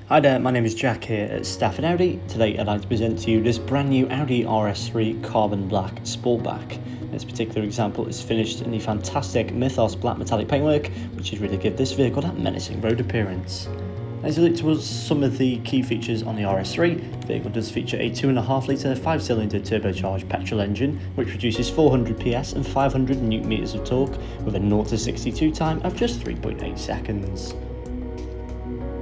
Hi there, my name is Jack here at Stafford Audi. Today I'd like to present to you this brand new Audi RS3 Carbon Black Sportback. This particular example is finished in the fantastic Mythos Black metallic paintwork, which is really give this vehicle that menacing road appearance. As you look towards some of the key features on the RS3, the vehicle does feature a 2.5 litre 5-cylinder turbocharged petrol engine, which produces 400 PS and 500 Nm of torque with a 0 to 62 time of just 3.8 seconds.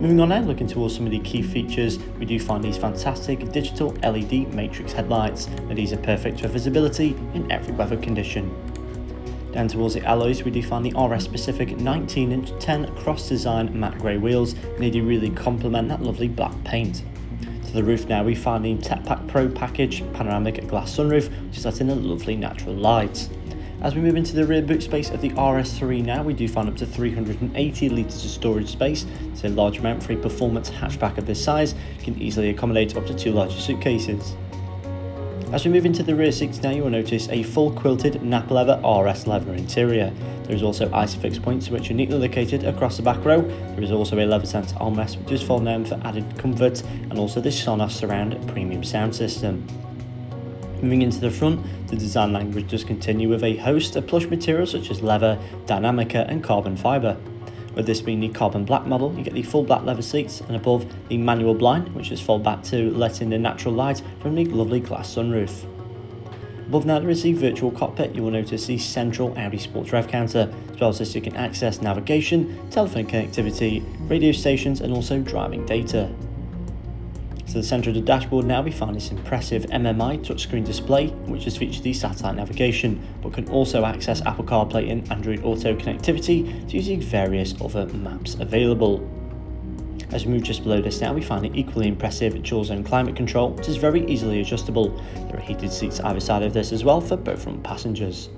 Moving on now, looking towards some of the key features, we do find these fantastic digital LED matrix headlights, and these are perfect for visibility in every weather condition. Down towards the alloys, we do find the RS specific 19-inch 10 cross design matte grey wheels, and they do really complement that lovely black paint. To the roof now, we find the Tech Pack Pro package panoramic glass sunroof, which is let in a lovely natural light. As we move into the rear boot space of the RS3 now, we do find up to 380 litres of storage space. It's a large amount for a performance hatchback of this size. You can easily accommodate up to 2 larger suitcases. As we move into the rear seats now, you will notice a full quilted Napa leather RS leather interior. There is also ISOFIX points which are neatly located across the back row. There is also a leather center armrest which is fold down for added comfort, and also the SONOS Surround premium sound system. Moving into the front, the design language does continue with a host of plush materials such as leather, Dynamica and carbon fibre. With this being the carbon black model, you get the full black leather seats, and above the manual blind, which is fold back to let in the natural light from the lovely glass sunroof. Above now there is the virtual cockpit. You will notice the central Audi Sports Rev counter, as well as this you can access navigation, telephone connectivity, radio stations and also driving data. To the centre of the dashboard now we find this impressive MMI touchscreen display, which has featured the satellite navigation, but can also access Apple CarPlay and Android Auto connectivity to using various other maps available. As we move just below this now, we find the equally impressive dual zone climate control, which is very easily adjustable. There are heated seats either side of this as well for both front passengers.